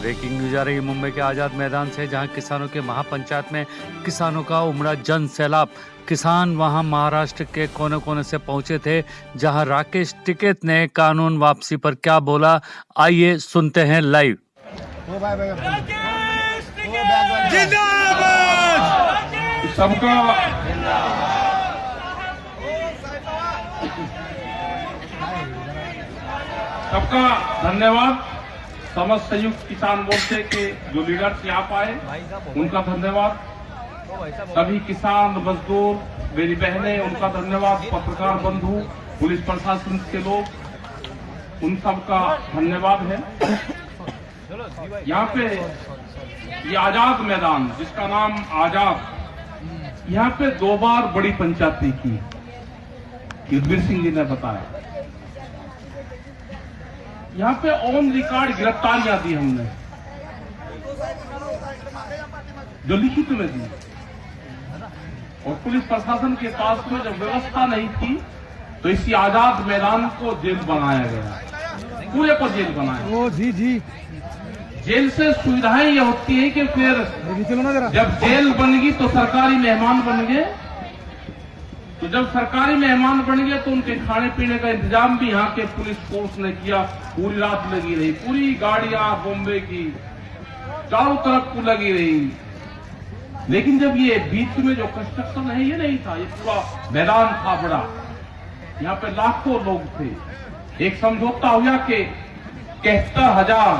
Breaking news आ रही है मुंबई के आजाद मैदान से, जहां किसानों के महापंचायत में किसानों का उमड़ा जन सैलाब। किसान वहां महाराष्ट्र के कोने कोने से पहुंचे थे, जहां राकेश टिकैत ने कानून वापसी पर क्या बोला, आइए सुनते हैं लाइव। सबका धन्यवाद। समस्त संयुक्त किसान मोर्चे के जो लीडर्स यहाँ पाए उनका धन्यवाद। सभी किसान मजदूर मेरी बहनें उनका धन्यवाद। पत्रकार बंधु, पुलिस प्रशासन के लोग, उन सबका धन्यवाद है। यहाँ पे ये आजाद मैदान, जिसका नाम आजाद, यहाँ पे 2 बार बड़ी पंचायती की, युद्धवीर सिंह जी ने बताया। यहाँ पे ऑन रिकॉर्ड गिरफ्तारियां दी हमने, जो लिखित में दी, और पुलिस प्रशासन के पास में जब व्यवस्था नहीं थी तो इसी आजाद मैदान को जेल बनाया गया, पूरे को जेल बनाया। ओ जी जी, जेल से सुविधाएं ये होती है कि फिर जब जेल बन गई तो सरकारी मेहमान बन गए, तो जब सरकारी मेहमान बन गए तो उनके खाने पीने का इंतजाम भी यहाँ के पुलिस फोर्स ने किया। पूरी रात लगी रही, पूरी गाड़ियां बॉम्बे की चारों तरफ को लगी रही। लेकिन जब ये बीच में जो कंस्ट्रक्शन है ये नहीं था, ये पूरा मैदान था बड़ा, यहाँ पे लाखों लोग थे। एक समझौता हुआ कि 71,000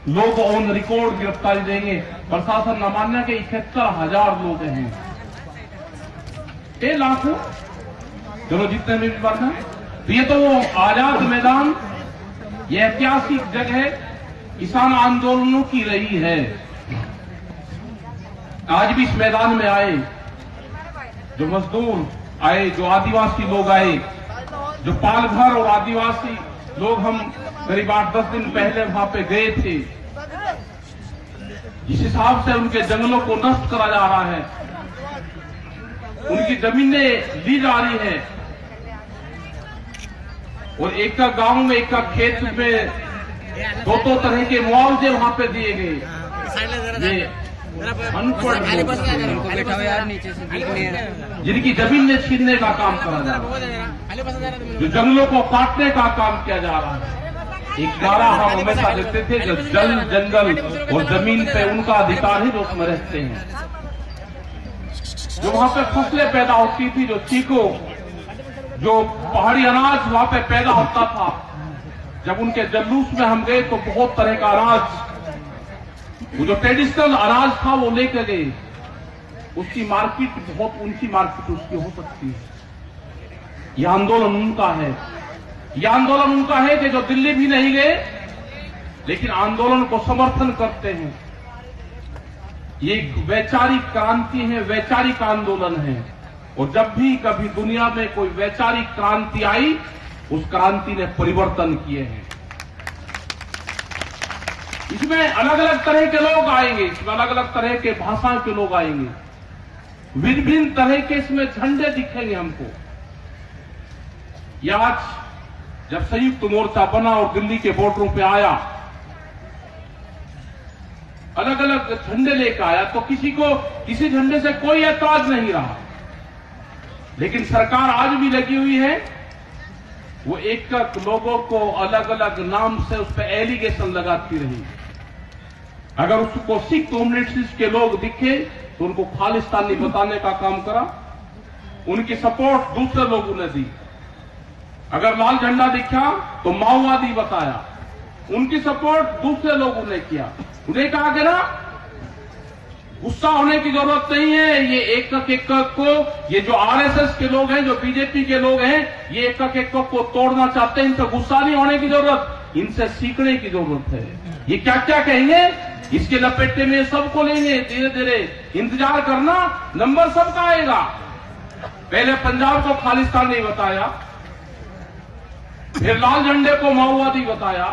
लोग ऑन रिकॉर्ड गिरफ्तारी देंगे। प्रशासन न मानने के 71,000 लोग हैं, 1 लाख, चलो जितने में भी बढ़ना। तो ये तो वो आजाद मैदान, ये ऐतिहासिक जगह किसान आंदोलनों की रही है। आज भी इस मैदान में आए जो मजदूर आए, जो आदिवासी लोग आए, जो पालघर और आदिवासी लोग, हम करीब 8-10 दिन पहले वहां पे गए थे। जिस हिसाब से उनके जंगलों को नष्ट करा जा रहा है, उनकी जमीनें ली जा रही है, और एक का गांव में, एक का खेत में 2 तरह के मुआवजे वहां पे दिए गए। ये अनपढ़ जिनकी जमीन ने छीनने का काम करा जा रहा है, जो जंगलों को काटने का काम किया जा रहा है। एक नारा हम हमेशा देते थे, जो जल, जंगल और जमीन पे उनका अधिकार है जो उसमें रहते हैं। जो वहां पे फसलें पैदा होती थी, जो चीको, जो पहाड़ी अनाज वहां पे पैदा होता था, जब उनके जल्लूस में हम गए तो बहुत तरह का अनाज, वो जो ट्रेडिशनल अनाज था वो लेकर गए। उसकी मार्केट, बहुत ऊंची मार्केट उसकी हो सकती है। यह आंदोलन उनका है, यह आंदोलन उनका है कि जो दिल्ली भी नहीं गए लेकिन आंदोलन को समर्थन करते हैं। ये एक वैचारिक क्रांति है, वैचारिक आंदोलन है, और जब भी कभी दुनिया में कोई वैचारिक क्रांति आई, उस क्रांति ने परिवर्तन किए हैं। इसमें अलग अलग तरह के लोग आएंगे, इसमें अलग अलग तरह के भाषा के लोग आएंगे, विभिन्न तरह के इसमें झंडे दिखेंगे हमको। यह आज जब संयुक्त मोर्चा बना और दिल्ली के बॉर्डरों पे आया, अलग अलग झंडे लेकर आया, तो किसी को किसी झंडे से कोई ऐतराज नहीं रहा। लेकिन सरकार आज भी लगी हुई है, वो एक लोगों को अलग अलग नाम से उस पर एलिगेशन लगाती रही। अगर उसको सिख कम्युनिटीज के लोग दिखे तो उनको खालिस्तानी बताने का काम करा, उनकी सपोर्ट दूसरे लोगों ने दी। अगर लाल झंडा दिखा तो माओवादी बताया, उनकी सपोर्ट दूसरे लोगों ने किया। उन्हें कहा कि ना, गुस्सा होने की जरूरत नहीं है, ये एक को, ये जो आरएसएस के लोग हैं, जो बीजेपी के लोग हैं, ये एक को तोड़ना चाहते हैं। इनसे गुस्सा नहीं होने की जरूरत, इनसे सीखने की जरूरत है। ये क्या क्या कहेंगे, इसके लपेटे में सबको लेंगे, धीरे धीरे इंतजार करना, नंबर सबका आएगा। पहले पंजाब को खालिस्तान नहीं बताया, फिर लाल झंडे को माओवादी बताया,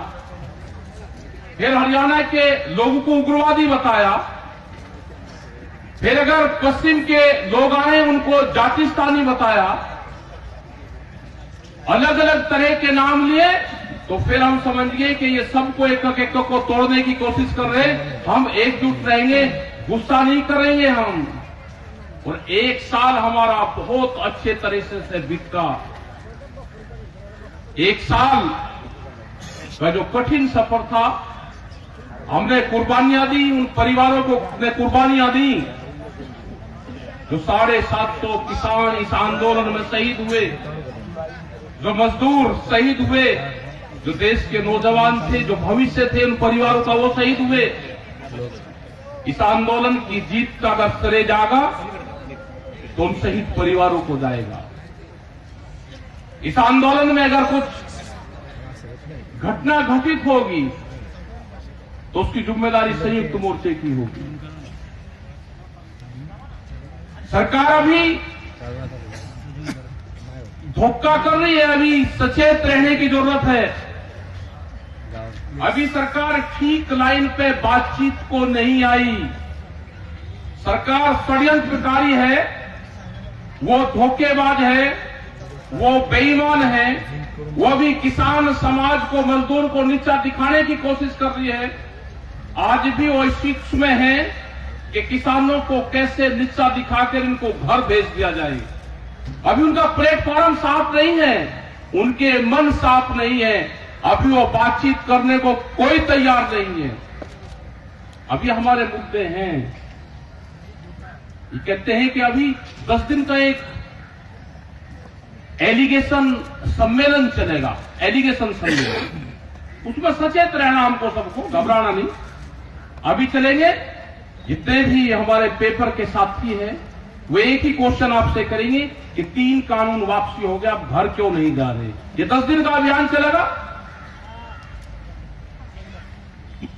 फिर हरियाणा के लोगों को उग्रवादी बताया, फिर अगर पश्चिम के लोग आए उनको जातिस्तानी बताया। अलग अलग तरह के नाम लिए तो फिर हम समझिए कि ये सबको एक को तोड़ने की कोशिश कर रहे हैं। हम एकजुट रहेंगे, गुस्सा नहीं करेंगे हम। और एक साल हमारा बहुत अच्छे तरीके से बीता। एक साल का जो कठिन सफर था, हमने कुर्बानियां दी, उन परिवारों को ने कुर्बानियां दी जो 750 किसान इस आंदोलन में शहीद हुए, जो मजदूर शहीद हुए, जो देश के नौजवान थे, जो भविष्य थे उन परिवारों का, वो शहीद हुए। इस आंदोलन की जीत का अगर श्रेय जागा तो उन शहीद परिवारों को जाएगा। इस आंदोलन में अगर कुछ घटना घटित होगी तो उसकी जिम्मेदारी संयुक्त मोर्चे की होगी। सरकार अभी धोखा कर रही है, अभी सचेत रहने की जरूरत है। अभी सरकार ठीक लाइन पे बातचीत को नहीं आई। सरकार षड्यंत्रकारी है, वो धोखेबाज है, वो बेईमान है, वो भी किसान समाज को, मजदूर को नीचा दिखाने की कोशिश कर रही है। आज भी वो इस फिक्स में है कि किसानों को कैसे नीचा दिखाकर इनको घर भेज दिया जाए। अभी उनका प्लेटफॉर्म साफ नहीं है, उनके मन साफ नहीं है, अभी वो बातचीत करने को कोई तैयार नहीं है। अभी हमारे मुद्दे हैं, ये कहते हैं कि अभी 10 दिन का एक एलिगेशन सम्मेलन चलेगा, एलिगेशन सम्मेलन, उसमें सचेत रहना हमको सबको, घबराना नहीं। अभी चलेंगे, जितने भी हमारे पेपर के साथी हैं वो एक ही क्वेश्चन आपसे करेंगे कि 3 कानून वापसी हो गया, अब घर क्यों नहीं जा रहे। ये 10 दिन का अभियान चलेगा,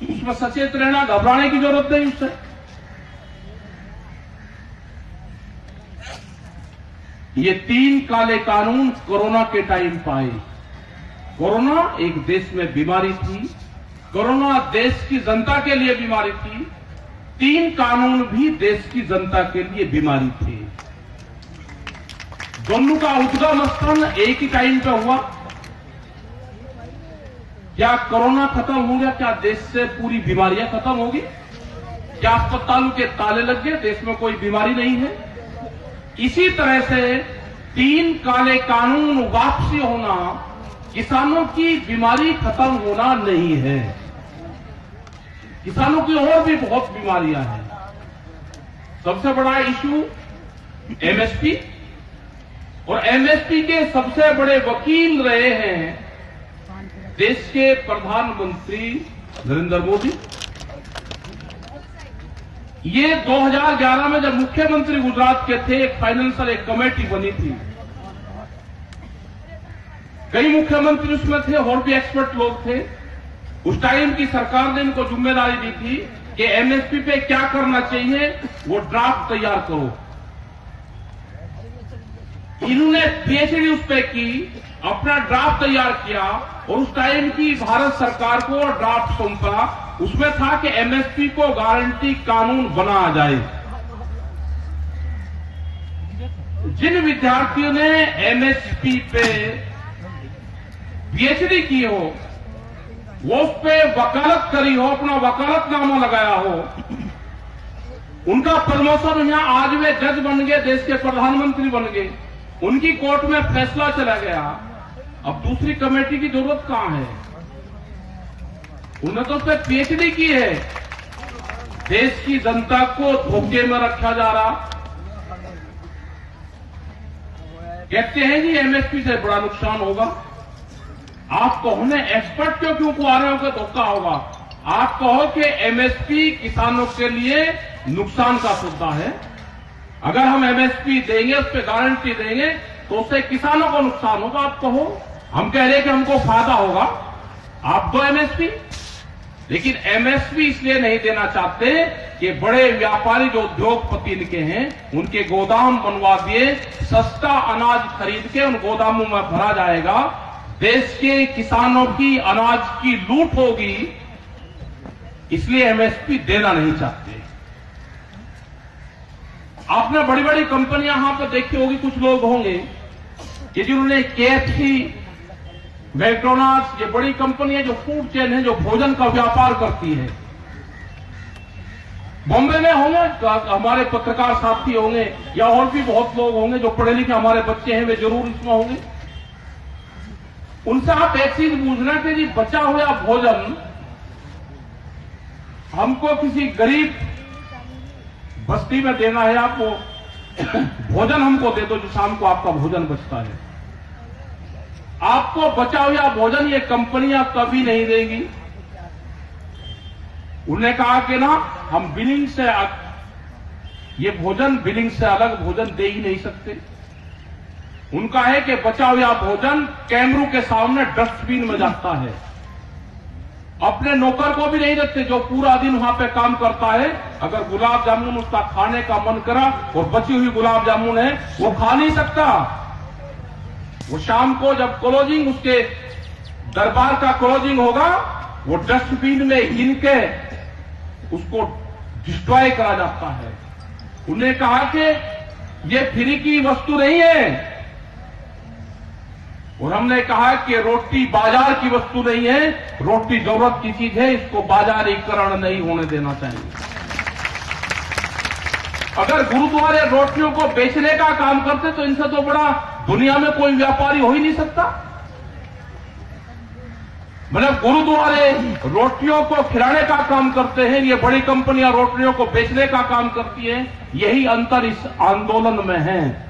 उसमें सचेत रहना, घबराने की जरूरत नहीं उससे। ये 3 काले कानून कोरोना के टाइम पर आए। कोरोना एक देश में बीमारी थी, कोरोना देश की जनता के लिए बीमारी थी, 3 कानून भी देश की जनता के लिए बीमारी थे। दोनों का उद्गम स्थान एक ही टाइम पे हुआ। क्या कोरोना खत्म हो गया? क्या देश से पूरी बीमारियां खत्म होगी? क्या अस्पतालों के ताले लग गए? देश में कोई बीमारी नहीं है। इसी तरह से 3 काले कानून वापसी होना किसानों की बीमारी खत्म होना नहीं है। किसानों की और भी बहुत बीमारियां हैं। सबसे बड़ा इश्यू एमएसपी, और एमएसपी के सबसे बड़े वकील रहे हैं देश के प्रधानमंत्री नरेंद्र मोदी। ये 2011 में जब मुख्यमंत्री गुजरात के थे, एक फाइनेंशियल एक कमेटी बनी थी, कई मुख्यमंत्री उसमें थे और भी एक्सपर्ट लोग थे। उस टाइम की सरकार ने इनको जिम्मेदारी दी थी कि एमएसपी पे क्या करना चाहिए, वो ड्राफ्ट तैयार करो। इन्होंने पीएचडी उस पे की, अपना ड्राफ्ट तैयार किया और उस टाइम की भारत सरकार को ड्राफ्ट सौंपा। उसमें था कि एमएसपी को गारंटी कानून बनाया जाए। जिन विद्यार्थियों ने एमएसपी पे पीएचडी की हो, वो उस पे वकालत करी हो, अपना वकालतनामा लगाया हो, उनका प्रमोशन यहां आज वे जज बन गए, देश के प्रधानमंत्री बन गए, उनकी कोर्ट में फैसला चला गया। अब दूसरी कमेटी की जरूरत कहां है? उन्होंने तो उस पर पीएचडी की है। देश की जनता को धोखे में रखा जा रहा। कहते हैं जी एमएसपी से बड़ा नुकसान होगा। आप कहो ना, एक्सपर्ट क्यों आ रहे हो कि धोखा होगा? आप कहो कि एमएसपी किसानों के लिए नुकसान का मुद्दा है। अगर हम एमएसपी देंगे, उस पर गारंटी देंगे, तो उससे किसानों को नुकसान होगा। आप कहो, हम कह रहे हैं कि हमको फायदा होगा, आप दो एमएसपी। लेकिन एमएसपी इसलिए नहीं देना चाहते कि बड़े व्यापारी जो उद्योगपति इनके हैं, उनके गोदाम बनवा दिए, सस्ता अनाज खरीद के उन गोदामों में भरा जाएगा, देश के किसानों की अनाज की लूट होगी, इसलिए एमएसपी देना नहीं चाहते। आपने बड़ी बड़ी कंपनियां यहां पर देखी होगी, कुछ लोग होंगे कि जिन्होंने केएफसी मैकडॉनल्ड्स, ये बड़ी कंपनी है जो फूड चेन है, जो भोजन का व्यापार करती है। बॉम्बे में होंगे तो हमारे पत्रकार साथी होंगे या और भी बहुत लोग होंगे जो पढ़े लिखे हमारे बच्चे हैं, वे जरूर इसमें होंगे। उनसे आप एक चीज पूछना कि जी बचा हुआ भोजन हमको किसी गरीब बस्ती में देना है, आपको भोजन हमको दे दो जो शाम को आपका भोजन बचता है। आपको बचा हुआ भोजन ये कंपनियां कभी नहीं देगी। उन्होंने कहा कि ना हम बिलिंग से ये भोजन बिलिंग से अलग भोजन दे ही नहीं सकते। उनका है कि बचा हुआ भोजन कैमरों के सामने डस्टबिन में जाता है। अपने नौकर को भी नहीं देते जो पूरा दिन वहां पे काम करता है। अगर गुलाब जामुन उसका खाने का मन करा और बची हुई गुलाब जामुन है वो खा नहीं सकता। वो शाम को जब क्लोजिंग उसके दरबार का क्लोजिंग होगा वो डस्टबिन में गिन के उसको डिस्ट्रॉय करा जाता है। उन्हें कहा कि ये फ्री की वस्तु नहीं है। और हमने कहा कि रोटी बाजार की वस्तु नहीं है, रोटी जरूरत की चीज है, इसको बाजारीकरण नहीं होने देना चाहिए। अगर गुरुद्वारे रोटियों को बेचने का काम करते तो इनसे तो बड़ा दुनिया में कोई व्यापारी हो ही नहीं सकता। मतलब गुरुद्वारे रोटियों को खिलाने का काम करते हैं, ये बड़ी कंपनियां रोटियों को बेचने का काम करती हैं। यही अंतर इस आंदोलन में है।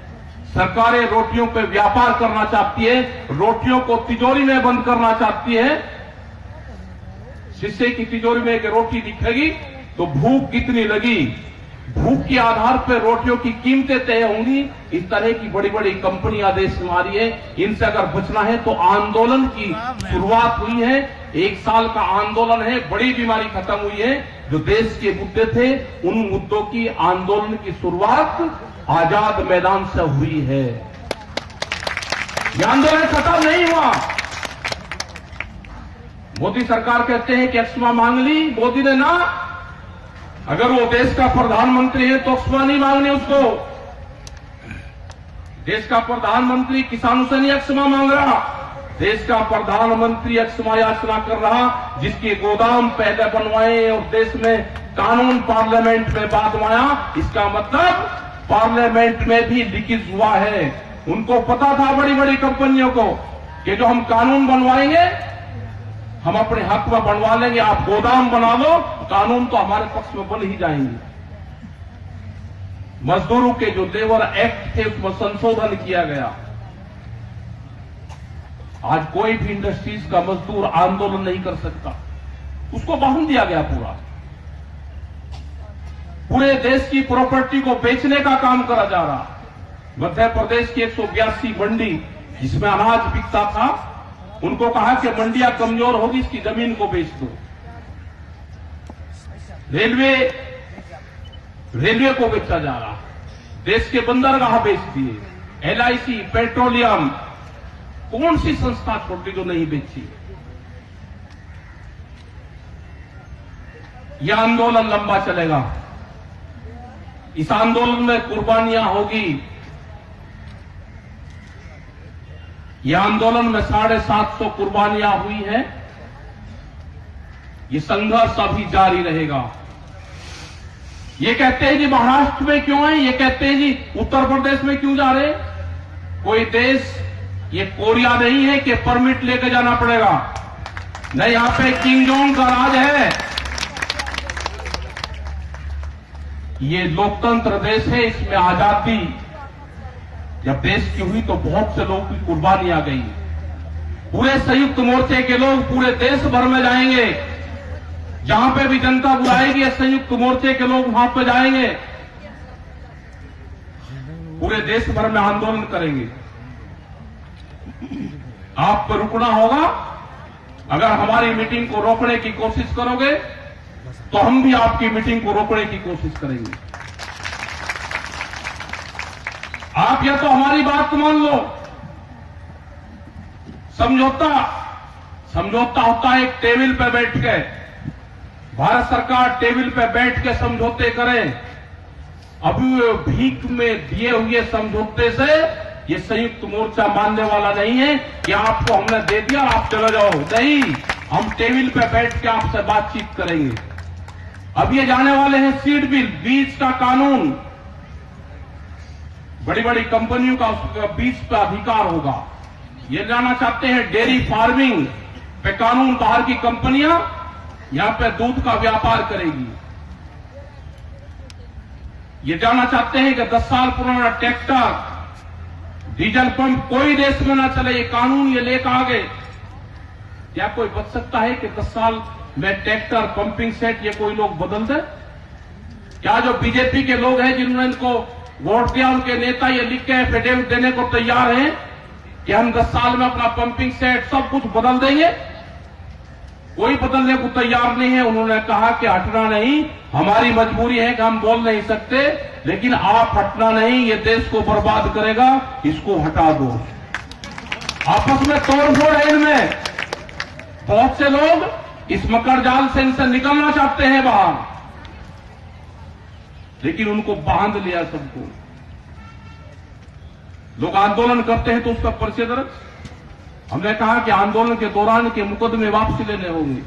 सरकारें रोटियों पे व्यापार करना चाहती है, रोटियों को तिजोरी में बंद करना चाहती है। शीशे की तिजोरी में एक रोटी दिखेगी तो भूख कितनी लगी, भूख के आधार पर रोटियों की कीमतें तय होंगी। इस तरह की बड़ी बड़ी कंपनियां देश में आ रही है। इनसे अगर बचना है तो आंदोलन की शुरुआत हुई है। 1 साल का आंदोलन है, बड़ी बीमारी खत्म हुई है। जो देश के मुद्दे थे उन मुद्दों की आंदोलन की शुरुआत आजाद मैदान से हुई है। यह आंदोलन खत्म नहीं हुआ। मोदी सरकार कहते हैं कि एक्समा मांग ली, मोदी ने ना, अगर वो देश का प्रधानमंत्री है तो एक्समा नहीं मांगनी उसको। देश का प्रधानमंत्री किसानों से नहीं एक्समा मांग रहा, देश का प्रधानमंत्री एक्समा याचना कर रहा जिसके गोदाम पहले बनवाए और देश में कानून पार्लियामेंट में बांधवाया। इसका मतलब पार्लियामेंट में भी लीकेज हुआ है। उनको पता था बड़ी बड़ी कंपनियों को कि जो हम कानून बनवाएंगे हम अपने हक में बनवा लेंगे, आप गोदाम बना लो, कानून तो हमारे पक्ष में बन ही जाएंगे। मजदूरों के जो लेबर एक्ट थे उसमें संशोधन किया गया। आज कोई भी इंडस्ट्रीज का मजदूर आंदोलन नहीं कर सकता, उसको बांध दिया गया। पूरे देश की प्रॉपर्टी को बेचने का काम करा जा रहा। मध्य प्रदेश की 182 मंडी जिसमें अनाज बिकता था, उनको कहा कि मंडियां कमजोर होगी, इसकी जमीन को बेच दो। रेलवे को बेचा जा रहा, देश के बंदरगाह बेच दिए। LIC, पेट्रोलियम, कौन सी संस्था छोटी जो नहीं बेची। यह आंदोलन लंबा चलेगा। इस आंदोलन में कुर्बानियां होगी। यह आंदोलन में 750 कुर्बानियां हुई हैं। ये संघर्ष अभी जारी रहेगा। ये कहते हैं जी महाराष्ट्र में क्यों है, ये कहते हैं जी उत्तर प्रदेश में क्यों जा रहे। कोई देश ये कोरिया नहीं है कि परमिट लेकर जाना पड़ेगा। नहीं, यहां पे किंग जोंग का राज है। ये लोकतंत्र देश है, इसमें आजादी जब देश की हुई तो बहुत से लोगों की कुर्बानी आ गई। पूरे संयुक्त मोर्चे के लोग पूरे देश भर में जाएंगे। जहां पे भी जनता बुलाएगी संयुक्त मोर्चे के लोग वहां पे जाएंगे, पूरे देश भर में आंदोलन करेंगे। आपको रुकना होगा। अगर हमारी मीटिंग को रोकने की कोशिश करोगे तो हम भी आपकी मीटिंग को रोकने की कोशिश करेंगे। आप या तो हमारी बात मान लो। समझौता होता है एक टेबल पे बैठ के। भारत सरकार टेबल पे बैठ के समझौते करे। अभी भीख में दिए हुए समझौते से ये संयुक्त मोर्चा मानने वाला नहीं है कि आपको हमने दे दिया आप चले जाओ। नहीं, हम टेबल पे बैठ के आपसे बातचीत करेंगे। अब ये जाने वाले हैं सीड बिल, बीज का कानून। बड़ी बड़ी कंपनियों का उसका बीज पे अधिकार होगा। ये जाना चाहते हैं डेयरी फार्मिंग पे कानून, बाहर की कंपनियां यहां पे दूध का व्यापार करेगी। ये जानना चाहते हैं कि 10 साल पुराना ट्रैक्टर, डीजल पंप कोई देश में ना चले, ये कानून ये लेकर आ गए। क्या कोई बच सकता है कि 10 साल में ट्रैक्टर, पंपिंग सेट ये कोई लोग बदल दे? क्या जो बीजेपी के लोग हैं जिन्होंने इनको वोट दिया, उनके नेता ये लिख के एफिडेविट देने को तैयार हैं कि हम 10 साल में अपना पंपिंग सेट सब कुछ बदल देंगे? कोई बदलने को तैयार नहीं है। उन्होंने कहा कि हटना नहीं, हमारी मजबूरी है कि हम बोल नहीं सकते, लेकिन आप हटना नहीं, ये देश को बर्बाद करेगा, इसको हटा दो। आपस में तोड़फोड़ है इनमें। बहुत से लोग इस मकर जाल से इनसे निकलना चाहते हैं बाहर, लेकिन उनको बांध लिया सबको। लोग आंदोलन करते हैं तो उसका पर्चे दर्ज। हमने कहा कि आंदोलन के दौरान के मुकदमे वापसी लेने होंगे।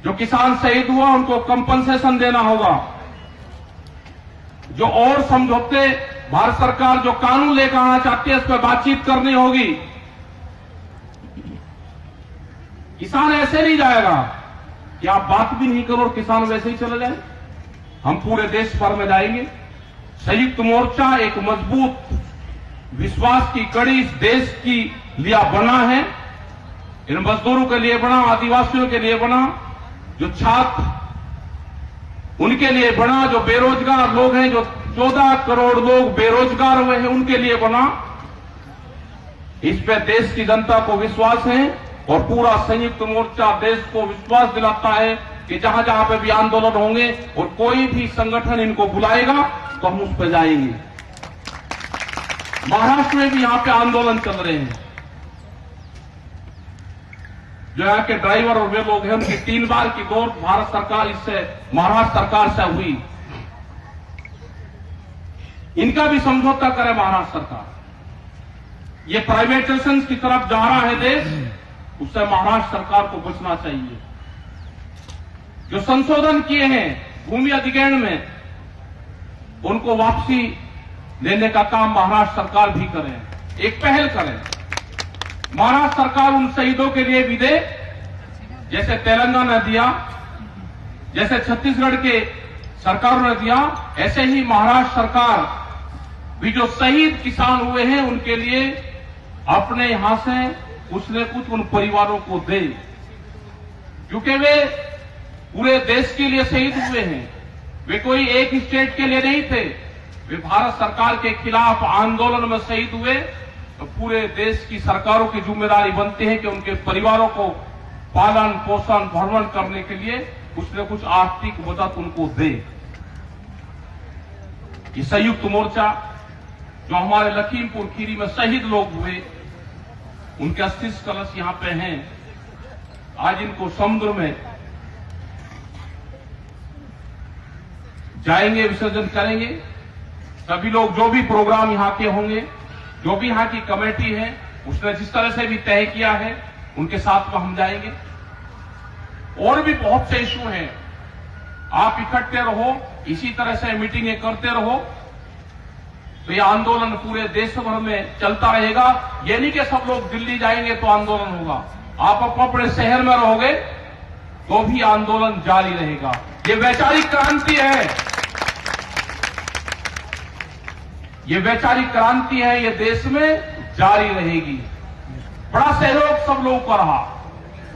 जो किसान शहीद हुआ उनको कंपनसेशन देना होगा। जो और समझौते भारत सरकार जो कानून लेकर आना चाहती है उस पर बातचीत करनी होगी। किसान ऐसे नहीं जाएगा कि आप बात भी नहीं करो और किसान वैसे ही चले जाए। हम पूरे देश भर में जाएंगे। संयुक्त मोर्चा एक मजबूत विश्वास की कड़ी इस देश की लिया बना है। इन मजदूरों के लिए बना, आदिवासियों के लिए बना, जो छात्र उनके लिए बना, जो बेरोजगार लोग हैं, जो 14 करोड़ लोग बेरोजगार हुए हैं उनके लिए बना। इस पे देश की जनता को विश्वास है और पूरा संयुक्त मोर्चा देश को विश्वास दिलाता है कि जहां जहां पे भी आंदोलन होंगे और कोई भी संगठन इनको बुलाएगा तो हम उस पर जाएंगे। महाराष्ट्र में भी यहां पे आंदोलन चल रहे हैं। जो यहाँ के ड्राइवर और वे लोग हैं उनकी 3 बार की दौड़ भारत सरकार इससे महाराष्ट्र सरकार से हुई। इनका भी समझौता करे महाराष्ट्र सरकार। ये प्राइवेटाइजेशन की तरफ जा रहा है देश, उससे महाराष्ट्र सरकार को बचना चाहिए। जो संशोधन किए हैं भूमि अधिग्रहण में, उनको वापसी लेने का काम महाराष्ट्र सरकार भी करे। एक पहल करें। महाराष्ट्र सरकार उन शहीदों के लिए भी दे जैसे तेलंगाना दिया, जैसे छत्तीसगढ़ के सरकारों ने दिया, ऐसे ही महाराष्ट्र सरकार भी जो शहीद किसान हुए हैं उनके लिए अपने यहां से कुछ न कुछ उन परिवारों को दे, क्योंकि वे पूरे देश के लिए शहीद हुए हैं। वे कोई एक स्टेट के लिए नहीं थे, वे भारत सरकार के खिलाफ आंदोलन में शहीद हुए। तो पूरे देश की सरकारों की जिम्मेदारी बनती है कि उनके परिवारों को पालन पोषण भरण करने के लिए कुछ न कुछ आर्थिक मदद उनको दे। ये संयुक्त मोर्चा जो हमारे लखीमपुर खीरी में शहीद लोग हुए, उनके अस्थि कलश यहां पे हैं। आज इनको समुद्र में जाएंगे, विसर्जन करेंगे। सभी लोग जो भी प्रोग्राम यहां के होंगे, जो भी यहां की कमेटी है उसने जिस तरह से भी तय किया है उनके साथ में हम जाएंगे। और भी बहुत से इशू हैं, आप इकट्ठे रहो, इसी तरह से मीटिंगें करते रहो तो ये आंदोलन पूरे देश भर में चलता रहेगा। ये नहीं कि सब लोग दिल्ली जाएंगे तो आंदोलन होगा। आप अपने शहर में रहोगे तो भी आंदोलन जारी रहेगा। ये वैचारिक क्रांति है, ये वैचारिक क्रांति है, ये देश में जारी रहेगी। बड़ा सहयोग सब लोगों का रहा,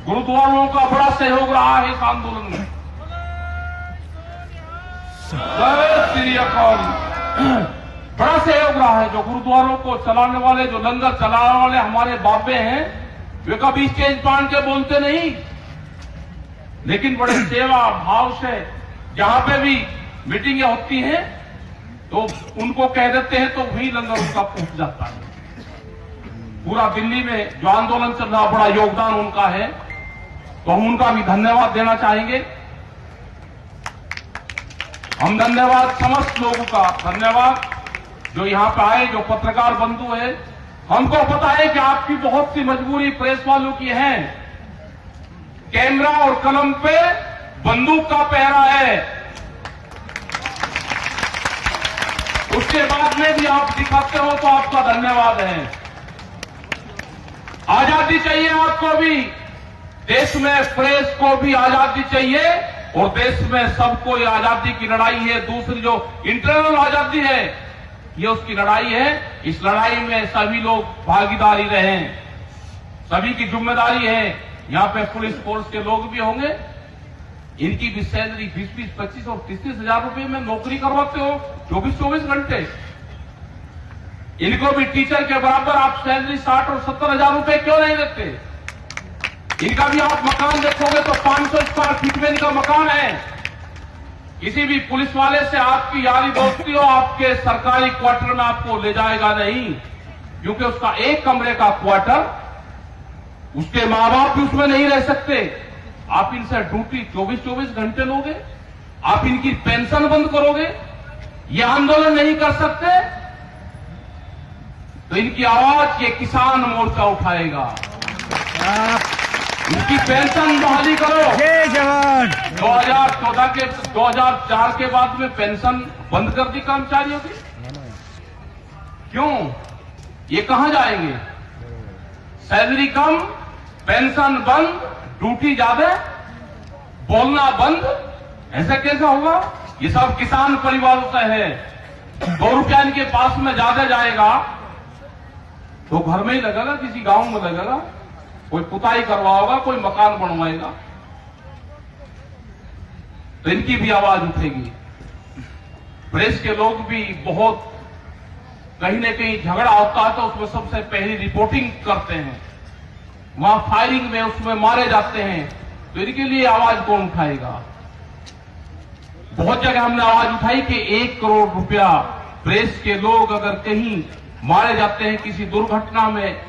गुरुद्वारों का बड़ा सहयोग रहा है इस आंदोलन में। जय श्री अकाल। बड़ा सहयोग रहा है। जो गुरुद्वारों को चलाने वाले, जो लंगर चलाने वाले हमारे बाबे हैं, वे कभी स्टेज बांध के बोलते नहीं, लेकिन बड़े सेवा भाव से जहां पे भी मीटिंगें होती हैं तो उनको कह देते हैं तो वही लंगर उनका पहुंच जाता है। पूरा दिल्ली में जो आंदोलन चल रहा, बड़ा योगदान उनका है, तो हम उनका भी धन्यवाद देना चाहेंगे। हम धन्यवाद समस्त लोगों का धन्यवाद जो यहाँ पे आए, जो पत्रकार बंधु है, हमको पता है कि आपकी बहुत सी मजबूरी प्रेस वालों की है। कैमरा और कलम पे बंदूक का पहरा है, उसके बाद में भी आप दिखाते हो तो आपका धन्यवाद है। आजादी चाहिए आपको भी, देश में प्रेस को भी आजादी चाहिए और देश में सबको ये आजादी की लड़ाई है। दूसरी जो इंटरनल आजादी है, ये उसकी लड़ाई है। इस लड़ाई में सभी लोग भागीदारी रहें, सभी की जिम्मेदारी है। यहां पे पुलिस फोर्स के लोग भी होंगे, इनकी भी सैलरी 20-20, 25 और 30-30 हजार रुपए में नौकरी करवाते हो 24-24 घंटे। इनको भी टीचर के बराबर आप सैलरी 60 और 70 हजार रुपए क्यों नहीं देते? इनका भी आप मकान देखोगे तो 500 स्क्वायर फीट में इनका मकान है। किसी भी पुलिस वाले से आपकी यारी दोस्ती हो, आपके सरकारी क्वार्टर में आपको ले जाएगा नहीं, क्योंकि उसका एक कमरे का क्वार्टर, उसके मां बाप भी उसमें नहीं रह सकते। आप इनसे ड्यूटी 24-24 घंटे लोगे, आप इनकी पेंशन बंद करोगे, ये आंदोलन नहीं कर सकते, तो इनकी आवाज ये किसान मोर्चा उठाएगा। इनकी पेंशन बहाली करो। जय जवान। 2004 के बाद में पेंशन बंद कर दी कर्मचारियों की, क्यों? ये कहां जाएंगे? सैलरी कम, पेंशन बंद, ड्यूटी ज्यादा, बोलना बंद, ऐसा कैसा होगा? ये सब किसान परिवारों से है। 2 रुपया इनके पास में ज्यादा जाएगा तो घर में ही लगेगा, किसी गांव में लगेगा, कोई पुताई करवाओगा, कोई मकान बनवाएगा, तो इनकी भी आवाज उठेगी। प्रेस के लोग भी बहुत, कहीं न कहीं झगड़ा होता है तो उसमें सबसे पहली रिपोर्टिंग करते हैं, वहां फायरिंग में उसमें मारे जाते हैं, तो इनके लिए आवाज कौन उठाएगा? बहुत जगह हमने आवाज उठाई कि 1 करोड़ रुपया प्रेस के लोग अगर कहीं मारे जाते हैं किसी दुर्घटना में,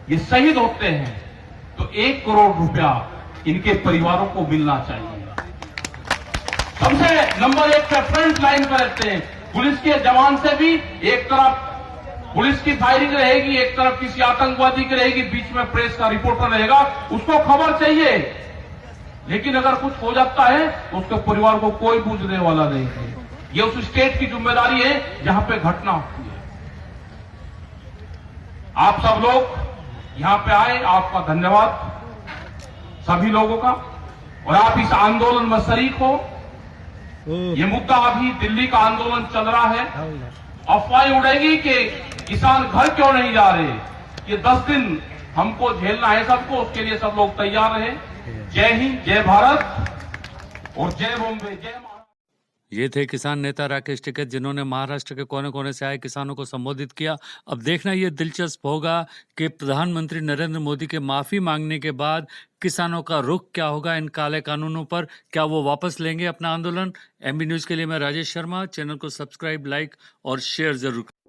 ये शहीद होते हैं, तो 1 करोड़ रुपया इनके परिवारों को मिलना चाहिए। सबसे नंबर 1 पे फ्रंट लाइन पर रहते हैं। पुलिस के जवान से भी एक तरफ पुलिस की फायरिंग रहेगी, एक तरफ किसी आतंकवादी की रहेगी, बीच में प्रेस का रिपोर्टर रहेगा, उसको खबर चाहिए। लेकिन अगर कुछ हो जाता है तो उसके परिवार को कोई पूछने वाला नहीं है। ये उस स्टेट की जिम्मेदारी है जहां पे घटना होती है। आप सब लोग यहां पे आए, आपका धन्यवाद सभी लोगों का, और आप इस आंदोलन में शरीक हो। ये मुद्दा अभी दिल्ली का आंदोलन चल रहा है, अफवाहें उड़ेगी कि किसान घर क्यों नहीं जा रहे। ये 10 दिन हमको झेलना है सबको, उसके लिए सब लोग तैयार रहे। जय हिंद, जय भारत और जय बॉम्बे, जय महाराष्ट्र। ये थे किसान नेता राकेश टिकैत, जिन्होंने महाराष्ट्र के कोने कोने से आए किसानों को संबोधित किया। अब देखना ये दिलचस्प होगा कि प्रधानमंत्री नरेंद्र मोदी के माफी मांगने के बाद किसानों का रुख क्या होगा इन काले कानूनों पर। क्या वो वापस लेंगे अपना आंदोलन? एमबी न्यूज के लिए मैं राजेश शर्मा। चैनल को सब्सक्राइब, लाइक और शेयर जरूर करें।